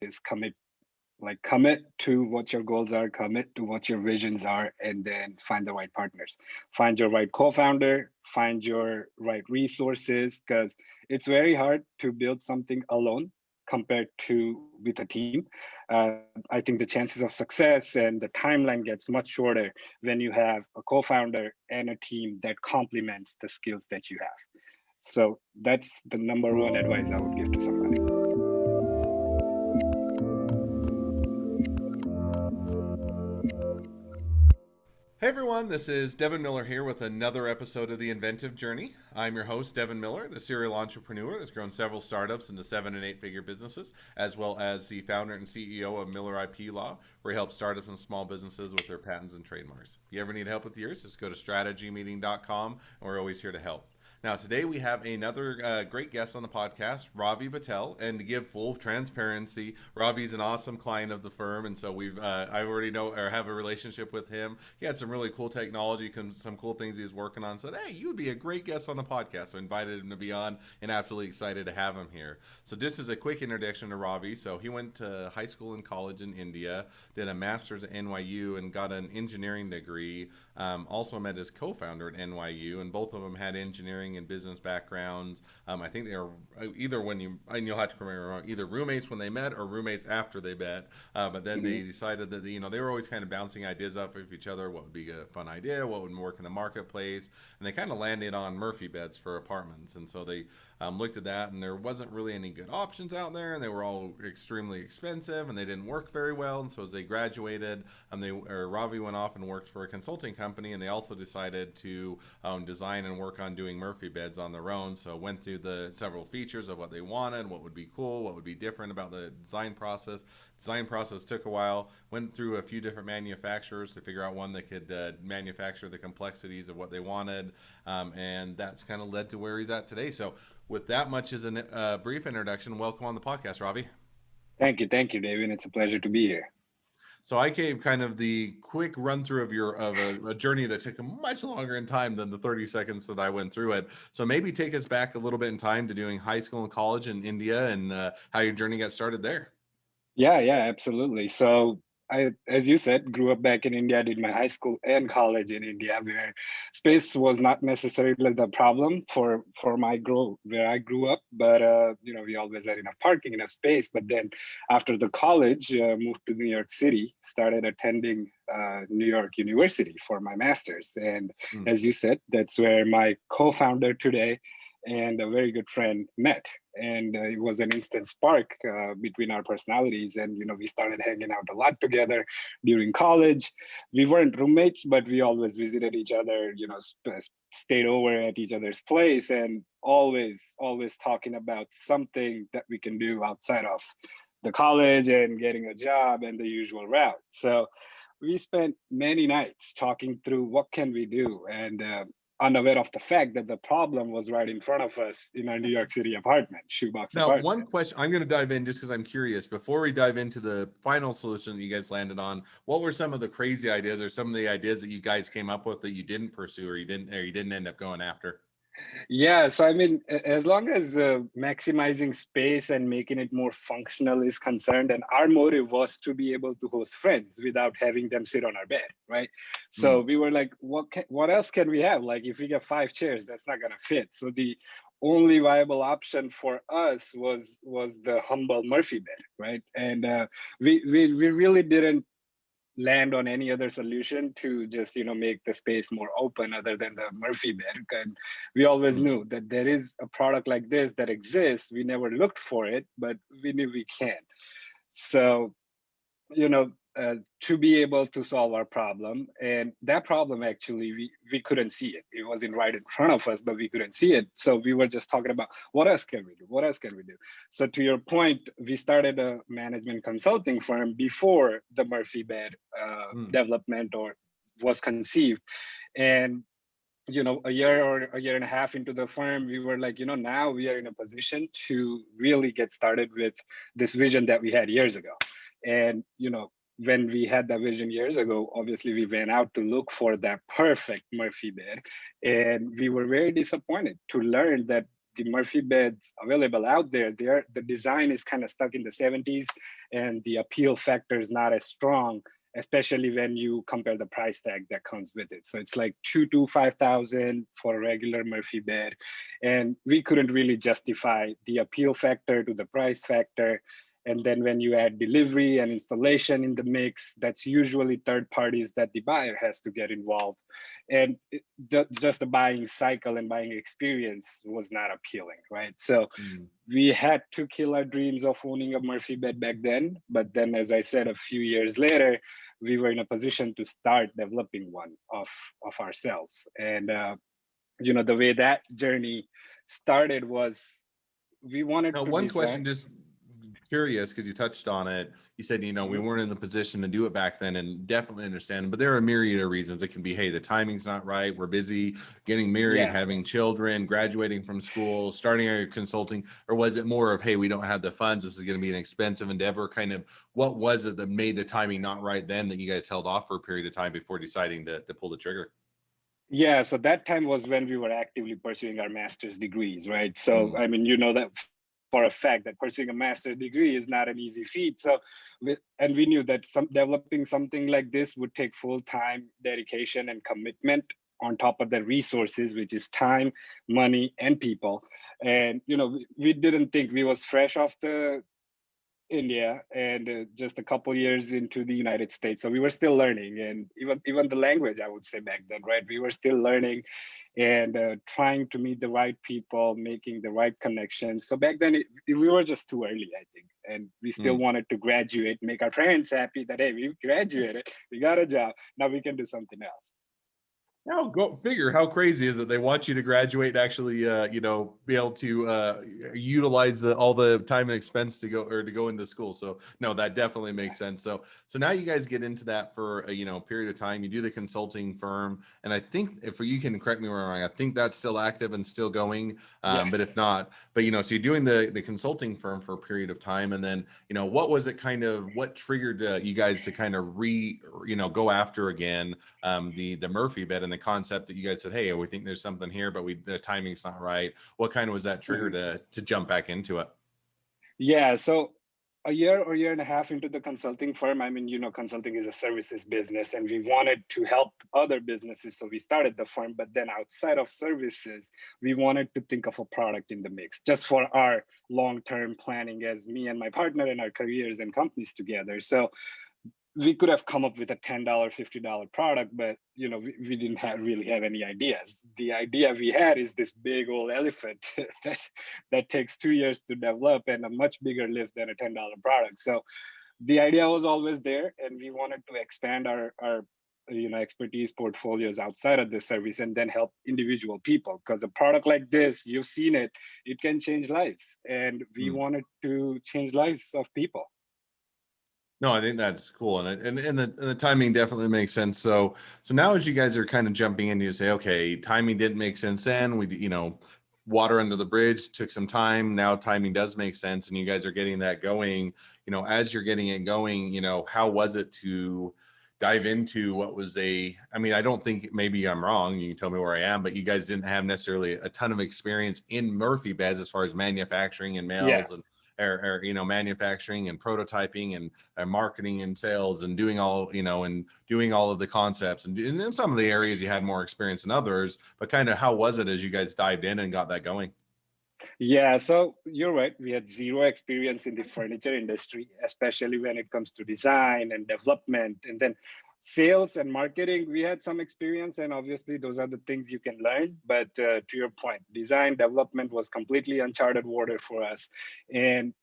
is commit to what your goals are, commit to what your visions are, and then find the right partners. Find your right co-founder, find your right resources, because it's very hard to build something alone compared to with a team. I think the chances of success and the timeline gets much shorter when you have a co-founder and a team that complements the skills that you have. So that's the number one advice I would give to somebody. Hey everyone, this is Devin Miller here with another episode of the Inventive Journey. I'm your host, Devin Miller, the serial entrepreneur that's grown several startups into 7 and 8 figure businesses, as well as the founder and CEO of Miller IP Law, where he helps startups and small businesses with their patents and trademarks. If you ever need help with yours, just go to strategymeeting.com, and we're always here to help. Now, today we have another great guest on the podcast, Ravi Patel. And to give full transparency, Ravi's an awesome client of the firm, and so I already know or have a relationship with him. He had some really cool technology, some cool things he's working on. Said, hey, you'd be a great guest on the podcast. So I invited him to be on, and absolutely excited to have him here. So just as a quick introduction to Ravi, so he went to high school and college in India, did a master's at NYU, and got an engineering degree. Also met his co-founder at NYU, and both of them had engineering and business backgrounds. I think they were either and you'll have to correct me wrong, either roommates when they met or roommates after they met. But then they decided that they were always kind of bouncing ideas off of each other. What would be a fun idea? What would work in the marketplace? And they kind of landed on Murphy beds for apartments. And so they looked at that, and there wasn't really any good options out there, and they were all extremely expensive, and they didn't work very well. And so as they graduated, Ravi went off and worked for a consulting company, and they also decided to design and work on doing Murphy beds on their own. So went through the several features of what they wanted, what would be cool, what would be different about the design process. Design process took a while. Went through a few different manufacturers to figure out one that could manufacture the complexities of what they wanted, and that's kind of led to where he's at today. So with that much as a brief introduction, welcome on the podcast, Ravi. Thank you, David. It's a pleasure to be here. So I gave kind of the quick run through of a journey that took much longer in time than the 30 seconds that I went through it. So maybe take us back a little bit in time to doing high school and college in India, and how your journey got started there. Yeah, absolutely. So I, as you said, grew up back in India, did my high school and college in India, where space was not necessarily the problem for my grow where I grew up, but we always had enough parking, enough space. But then after the college, moved to New York City, started attending New York University for my master's, and as you said, that's where my co-founder today and a very good friend met, and it was an instant spark between our personalities, and we started hanging out a lot together during college. We weren't roommates, but we always visited each other, stayed over at each other's place, and always talking about something that we can do outside of the college and getting a job and the usual route. So we spent many nights talking through what can we do, and unaware of the fact that the problem was right in front of us in our New York City apartment, shoebox Now, one apartment. question I'm going to dive in just because I'm curious. Before we dive into the final solution that you guys landed on, what were some of the crazy ideas or some of the ideas that you guys came up with that you didn't pursue or you didn't end up going after? Yeah, so I mean, as long as maximizing space and making it more functional is concerned, and our motive was to be able to host friends without having them sit on our bed, right? So we were like, what else can we have? Like, if we get 5 chairs, that's not gonna fit. So the only viable option for us was the humble Murphy bed, right? And we really didn't land on any other solution to just make the space more open other than the Murphy bed. And we always knew that there is a product like this that exists. We never looked for it, but we knew we can. So to be able to solve our problem, and that problem actually we couldn't see it. It wasn't right in front of us, but we couldn't see it. So we were just talking about what else can we do, what else can we do. So to your point, we started a management consulting firm before the Murphy bed development or was conceived. And a year and a half into the firm, we were like, now we are in a position to really get started with this vision that we had years ago. And when we had that vision years ago, obviously we went out to look for that perfect Murphy bed, and we were very disappointed to learn that the Murphy beds available out there, the design is kind of stuck in the 70s, and the appeal factor is not as strong, especially when you compare the price tag that comes with it. So it's like 5,000 for a regular Murphy bed, and we couldn't really justify the appeal factor to the price factor. And then when you add delivery and installation in the mix, that's usually third parties that the buyer has to get involved. And just the buying cycle and buying experience was not appealing, right? So Mm. we had to kill our dreams of owning a Murphy bed back then. But then, as I said, a few years later, we were in a position to start developing one of ourselves. And, the way that journey started was we wanted Now, to one design. question, just curious, because you touched on it. You said, we weren't in the position to do it back then, and definitely understand. But there are a myriad of reasons. It can be, hey, the timing's not right. We're busy getting married, Yeah. having children, graduating from school, starting our consulting. Or was it more of, hey, we don't have the funds. This is going to be an expensive endeavor? Kind of what was it that made the timing not right then that you guys held off for a period of time before deciding to pull the trigger? Yeah, so that time was when we were actively pursuing our master's degrees, right? So, Mm. I mean, you know that for a fact that pursuing a master's degree is not an easy feat. So, and we knew that developing something like this would take full time dedication and commitment on top of the resources, which is time, money, and people. And, we didn't think we was fresh off the India and just a couple years into the United States. So we were still learning, and even the language, I would say back then, right? We were still learning and trying to meet the right people, making the right connections. So back then, we were just too early, I think, and we still Mm. wanted to graduate, make our parents happy that hey, we graduated, we got a job, now we can do something else. Now, go figure. How crazy is it? They want you to graduate and actually, be able to utilize all the time and expense to go into school. So, no, that definitely makes sense. So now you guys get into that for a period of time. You do the consulting firm, and I think if you can correct me where I'm wrong, I think that's still active and still going. But Yes. if not, so you're doing the consulting firm for a period of time, and then what was it what triggered you guys to kind of go after again the Murphy bed and the concept that you guys said, hey, we think there's something here, but the timing's not right. What kind of was that trigger Mhm. to jump back into it? Yeah, so a year or year and a half into the consulting firm, I mean, consulting is a services business and we wanted to help other businesses. So we started the firm, but then outside of services, we wanted to think of a product in the mix just for our long-term planning as me and my partner and our careers and companies together. So we could have come up with a $10, $50 product, but we didn't really have any ideas. The idea we had is this big old elephant that takes 2 years to develop and a much bigger lift than a $10 product. So the idea was always there, and we wanted to expand our expertise portfolios outside of the service and then help individual people, because a product like this, you've seen it can change lives, and we Hmm. wanted to change lives of people. No, I think that's cool, and the timing definitely makes sense. So now as you guys are kind of jumping in, you say, okay, timing didn't make sense then. We water under the bridge took some time. Now timing does make sense, and you guys are getting that going. As you're getting it going, how was it to dive into what was I mean, I don't think, maybe I'm wrong, you can tell me where I am, but you guys didn't have necessarily a ton of experience in Murphy beds as far as manufacturing and Yeah. males and or manufacturing and prototyping and marketing and sales and doing all of the concepts, and in some of the areas you had more experience than others, but kind of how was it as you guys dived in and got that going? Yeah, so you're right. We had zero experience in the furniture industry, especially when it comes to design and development. And then sales and marketing, we had some experience, and obviously those are the things you can learn. But to your point, design development was completely uncharted water for us. And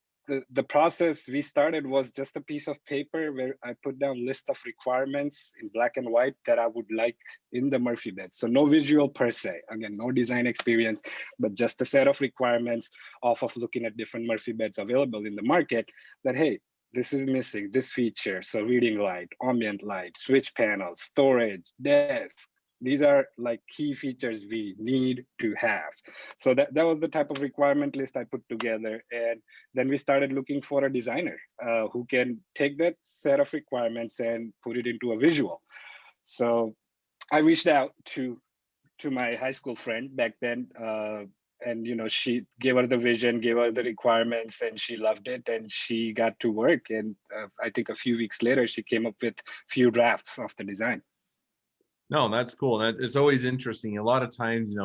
the process we started was just a piece of paper where I put down list of requirements in black and white that I would like in the Murphy bed. So no visual per se, again, no design experience, but just a set of requirements off of looking at different Murphy beds available in the market that, hey, this is missing this feature. So reading light, ambient light, switch panel, storage, desk. These are like key features we need to have. So that was the type of requirement list I put together. And then we started looking for a designer who can take that set of requirements and put it into a visual. So I reached out to my high school friend back then. and she gave her the vision, gave her the requirements, and she loved it, and she got to work. And I think a few weeks later, she came up with few drafts of the design. No, that's cool. And it's always interesting. A lot of times,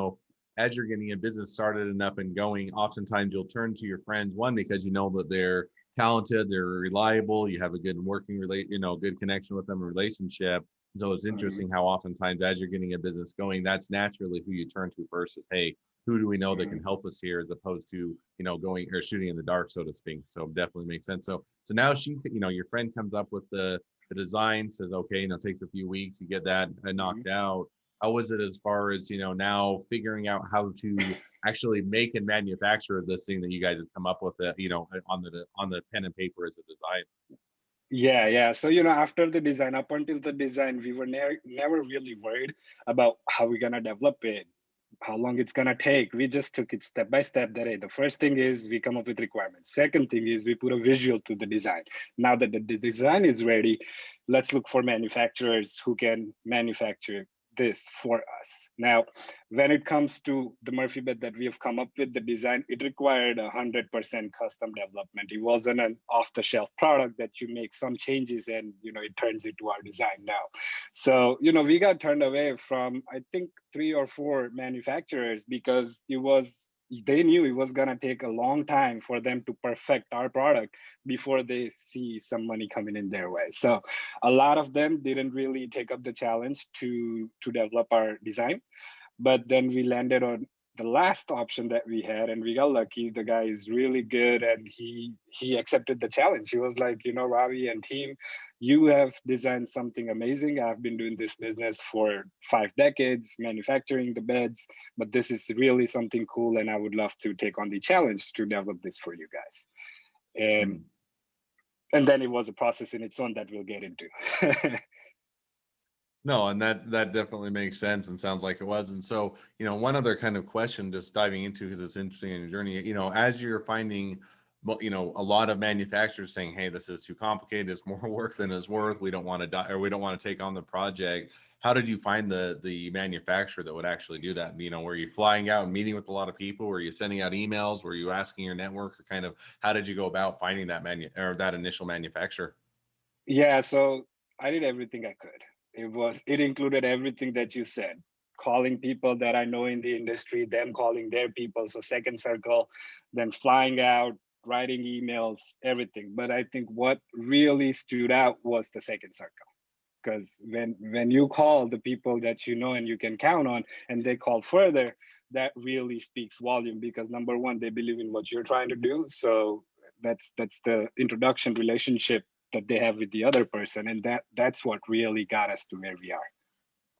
as you're getting a business started and up and going, oftentimes you'll turn to your friends, one, because you know that they're talented, they're reliable, you have a good working good connection with them, relationship. So it's Mhm. interesting how oftentimes as you're getting a business going, that's naturally who you turn to first is, hey, who do we know that can Mhm. help us here, as opposed to, going or shooting in the dark, so to speak. So definitely makes sense. So now your friend comes up with the design, says, okay, takes a few weeks, you get that Mhm. knocked out. How was it as far as, now figuring out how to actually make and manufacture this thing that you guys have come up with, on the pen and paper as a design? Yeah, yeah. So, after the design, up until the design, we were never really worried about how we're gonna develop it, how long it's gonna take. We just took it step by step. That hey, the first thing is we come up with requirements. Second thing is we put a visual to the design. Now that the design is ready, let's look for manufacturers who can manufacture this for us. Now, when it comes to the Murphy bed that we have come up with, the design, it required 100% custom development. It wasn't an off-the-shelf product that you make some changes and it turns into our design now. So we got turned away from, I think, 3 or 4 manufacturers because they knew it was going to take a long time for them to perfect our product before they see some money coming in their way. So a lot of them didn't really take up the challenge to develop our design, but then we landed on the last option that we had, and we got lucky. The guy is really good, and he accepted the challenge. He was like, Ravi and team, you have designed something amazing. I've been doing this business for 5 decades, manufacturing the beds, but this is really something cool, and I would love to take on the challenge to develop this for you guys. and Mm. and then it was a process in its own that we'll get into. No, and that definitely makes sense and sounds like it was. And so, one other kind of question, just diving into, because it's interesting in your journey, as you're finding, a lot of manufacturers saying, hey, this is too complicated, it's more work than it's worth, we don't want to die, or we don't want to take on the project. How did you find the manufacturer that would actually do that? Were you flying out and meeting with a lot of people? Were you sending out emails? Were you asking your network? Or kind of, how did you go about finding that initial manufacturer? Yeah, so I did everything I could. It included everything that you said. Calling people that I know in the industry, them calling their people, so second circle, then flying out, writing emails, everything. But I think what really stood out was the second circle. Because when you call the people that you know and you can count on, and they call further, that really speaks volume. Because number one, they believe in what you're trying to do. So that's the introduction relationship that they have with the other person, and that's what really got us to where we are.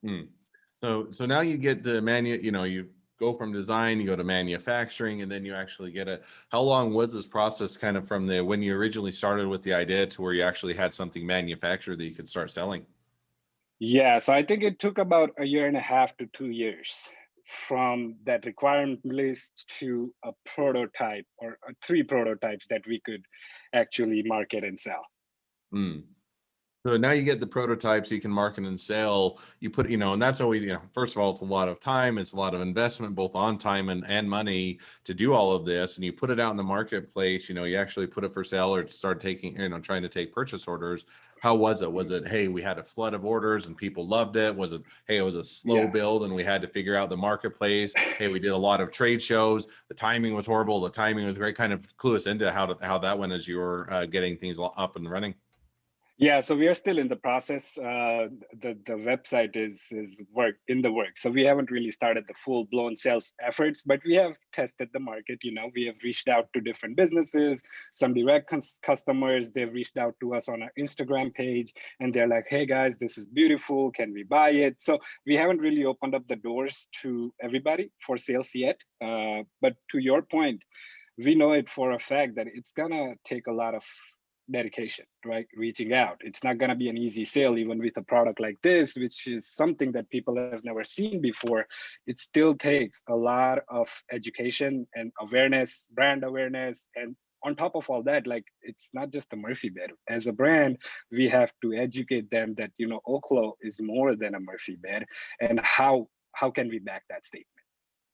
Hmm. So now you get the you go from design, you go to manufacturing, and then you actually get it. How long was this process, kind of from the when you originally started with the idea to where you actually had something manufactured that you could start selling? Yeah, so I think it took about a year and a half to 2 years from that requirement list to a prototype or 3 prototypes that we could actually market and sell. Hmm. So now you get the prototypes you can market and sell. You put, and that's always, first of all, it's a lot of time, it's a lot of investment, both on time and money to do all of this. And you put it out in the marketplace, you actually put it for sale or start taking, trying to take purchase orders. How was it? Was it, hey, we had a flood of orders and people loved it? Was it, hey, it was a slow Yeah. build and we had to figure out the marketplace? Hey, we did a lot of trade shows. The timing was horrible. The timing was great. Kind of clue us into how that went as you were getting things up and running. Yeah, so we are still in the process. The website is work in the work, so we haven't really started the full blown sales efforts, but we have tested the market. We have reached out to different businesses, some direct customers. They've reached out to us on our Instagram page, and they're like, "Hey guys, this is beautiful. Can we buy it?" So we haven't really opened up the doors to everybody for sales yet. But to your point, we know it for a fact that it's gonna take a lot of dedication, right? Reaching out. It's not gonna be an easy sale, even with a product like this, which is something that people have never seen before. It still takes a lot of education and awareness, brand awareness, and on top of all that, like it's not just the Murphy bed. As a brand, we have to educate them that Oklo is more than a Murphy bed, and how can we back that statement?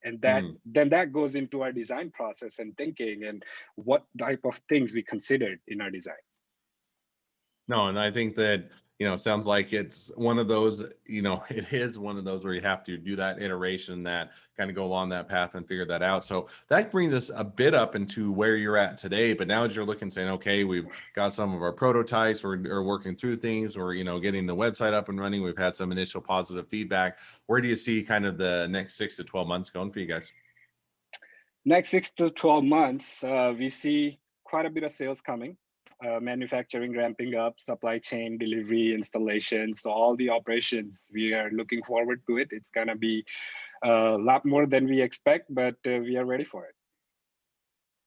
And Mm. then that goes into our design process and thinking and what type of things we considered in our design. No, and I think that, sounds like it's one of those, it is one of those where you have to do that iteration, that kind of go along that path and figure that out. So that brings us a bit up into where you're at today. But now as you're looking, saying, okay, we've got some of our prototypes, we're working through things, or, getting the website up and running. We've had some initial positive feedback. Where do you see kind of the next 6 to 12 months going for you guys? Next 6 to 12 months, we see quite a bit of sales coming, manufacturing ramping up, supply chain, delivery, installation. So all the operations, we are looking forward to it. It's going to be a lot more than we expect, but we are ready for it.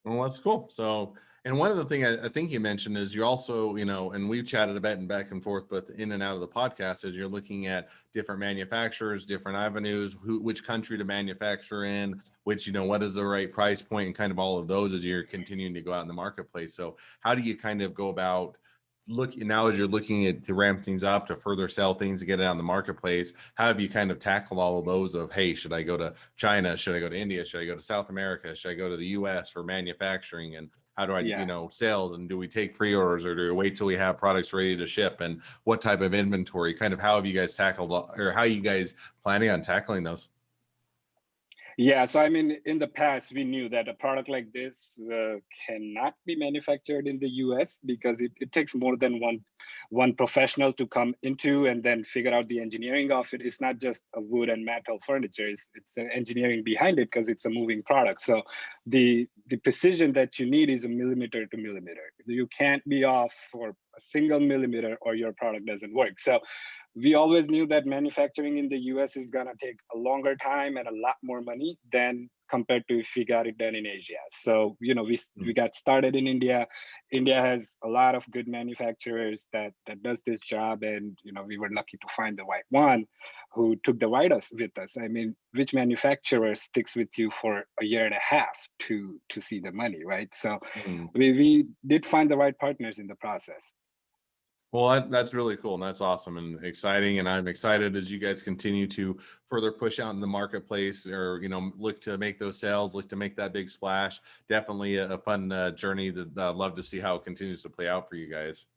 Well, that's cool. So, and one of the things I think you mentioned is you also, and we've chatted about and back and forth, but in and out of the podcast, is you're looking at different manufacturers, different avenues, which country to manufacture in, which, what is the right price point, and kind of all of those as you're continuing to go out in the marketplace. So, how do you kind of go about now as you're looking at to ramp things up, to further sell things, to get it out in the marketplace? How have you kind of tackled all of those of, hey, should I go to China, should I go to India, should I go to South America, should I go to the US for manufacturing, and how do I, Yeah. sales, and do we take pre-orders, or do we wait till we have products ready to ship, and what type of inventory? Kind of how have you guys tackled, or how are you guys planning on tackling those? Yeah, so I mean, in the past, we knew that a product like this cannot be manufactured in the US because it takes more than one professional to come into and then figure out the engineering of it. It's not just a wood and metal furniture, it's an engineering behind it because it's a moving product. So the precision that you need is a millimeter to millimeter. You can't be off for a single millimeter or your product doesn't work. So we always knew that manufacturing in the US is going to take a longer time and a lot more money than compared to if we got it done in Asia. So, we got started in India. India has a lot of good manufacturers that does this job. And, we were lucky to find the right one who took the ride with us. I mean, which manufacturer sticks with you for a year and a half to see the money, right? So Mm. we did find the right partners in the process. Well, that's really cool, and that's awesome and exciting. And I'm excited as you guys continue to further push out in the marketplace, or look to make those sales, look to make that big splash. Definitely a fun journey that I'd love to see how it continues to play out for you guys.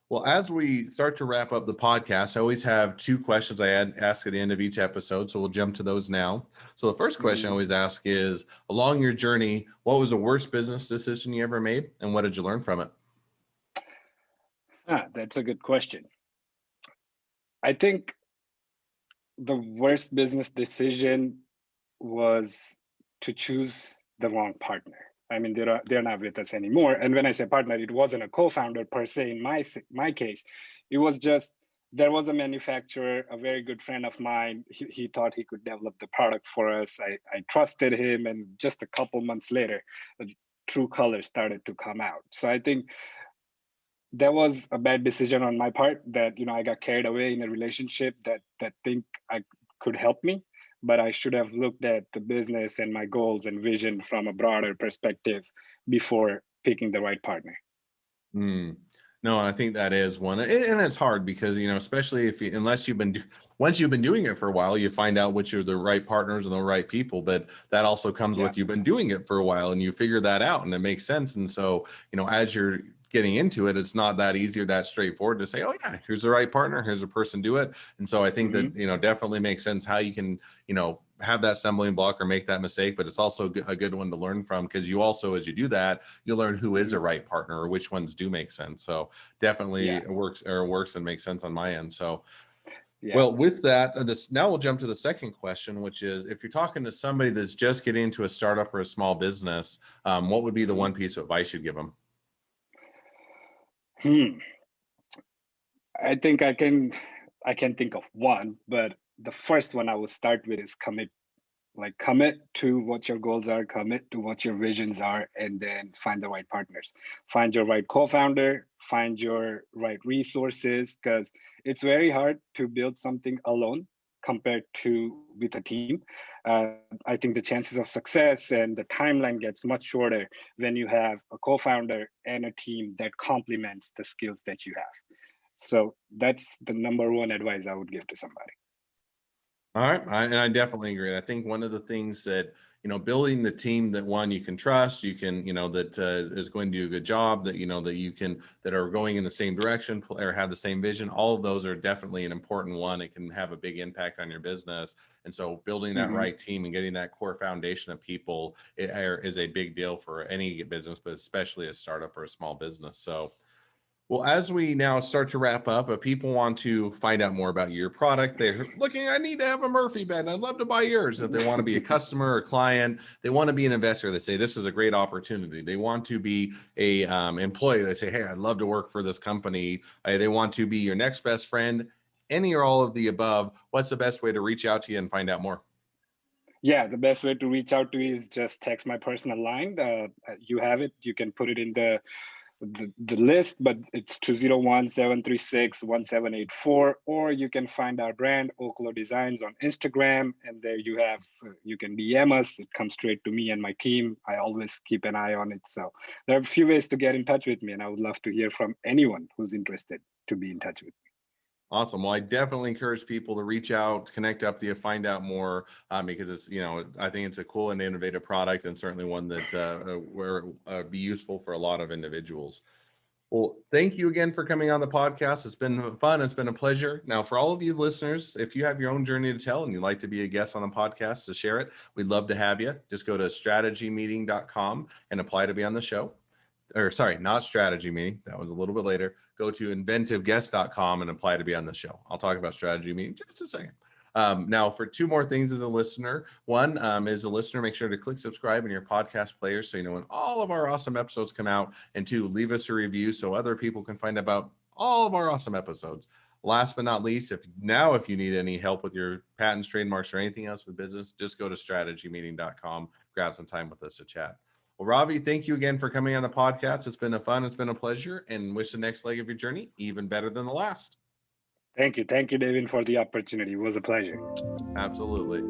Well, as we start to wrap up the podcast, I always have two questions ask at the end of each episode, so we'll jump to those now. So the first question I always ask is, along your journey, what was the worst business decision you ever made, and what did you learn from it? That's a good question. I think the worst business decision was to choose the wrong partner. I mean, they're not with us anymore. And when I say partner, it wasn't a co-founder per se. In my case, it was just there was a manufacturer, a very good friend of mine. He thought he could develop the product for us. I trusted him, and just a couple months later, the true colors started to come out. So I think that was a bad decision on my part, that I got carried away in a relationship that think I could help me, but I should have looked at the business and my goals and vision from a broader perspective before picking the right partner. Hmm. No, I think that is one, and it's hard because especially if unless once you've been doing it for a while, you find out which are the right partners and the right people. But that also comes Yeah. with you've been doing it for a while, and you figure that out, and it makes sense. And so as you're getting into it, it's not that easy or that straightforward to say, oh yeah, here's the right partner, here's a person, do it. And so I think that Hmm. definitely makes sense how you can have that stumbling block or make that mistake, but it's also a good one to learn from, because you also, as you do that, you learn who is a Hmm. right partner or which ones do make sense. So definitely Yeah. it works and makes sense on my end. So, Yeah. well, with that, now we'll jump to the second question, which is, if you're talking to somebody that's just getting into a startup or a small business, what would be the Hmm. one piece of advice you'd give them? Hmm. I think I can think of one, but the first one I will start with is commit. Like, commit to what your goals are, commit to what your visions are, and then find the right partners. Find your right co-founder, find your right resources, because it's very hard to build something alone compared to with a team. I think the chances of success and the timeline gets much shorter when you have a co-founder and a team that complements the skills that you have. So that's the number one advice I would give to somebody. All right, and I definitely agree. I think one of the things that building the team that one you can trust, you can that is going to do a good job, that that you can that are going in the same direction or have the same vision. All of those are definitely an important one. It can have a big impact on your business, and so building that Hmm. right team and getting that core foundation of people is a big deal for any business, but especially a startup or a small business. So. Well, as we now start to wrap up, if people want to find out more about your product, they're looking, I need to have a Murphy bed. I'd love to buy yours. If they want to be a customer or client, they want to be an investor, they say, this is a great opportunity. They want to be a employee. They say, hey, I'd love to work for this company. They want to be your next best friend, any or all of the above. What's the best way to reach out to you and find out more? Yeah, the best way to reach out to is just text my personal line. You have it. You can put it in the list, but it's 201-736-1784, or you can find our brand Oklo Designs on Instagram, and there you have you can DM us. It comes straight to me and my team. I always keep an eye on it. So there are a few ways to get in touch with me, and I would love to hear from anyone who's interested to be in touch with me. Awesome. Well, I definitely encourage people to reach out, connect up to you, find out more, because it's, I think it's a cool and innovative product, and certainly one that will be useful for a lot of individuals. Well, thank you again for coming on the podcast. It's been fun. It's been a pleasure. Now, for all of you listeners, if you have your own journey to tell and you'd like to be a guest on a podcast to share it, we'd love to have you. Just go to strategymeeting.com and apply to be on the show. Or sorry, not strategy meeting. That was a little bit later. Go to inventiveguest.com and apply to be on the show. I'll talk about strategy meeting in just a second. Now, for two more things as a listener. One, as a listener, make sure to click subscribe in your podcast player so you know when all of our awesome episodes come out. And two, leave us a review so other people can find about all of our awesome episodes. Last but not least, if you need any help with your patents, trademarks, or anything else with business, just go to strategymeeting.com, grab some time with us to chat. Well, Ravi, thank you again for coming on the podcast. It's been a pleasure, and wish the next leg of your journey even better than the last. Thank you, David, for the opportunity. It was a pleasure. Absolutely.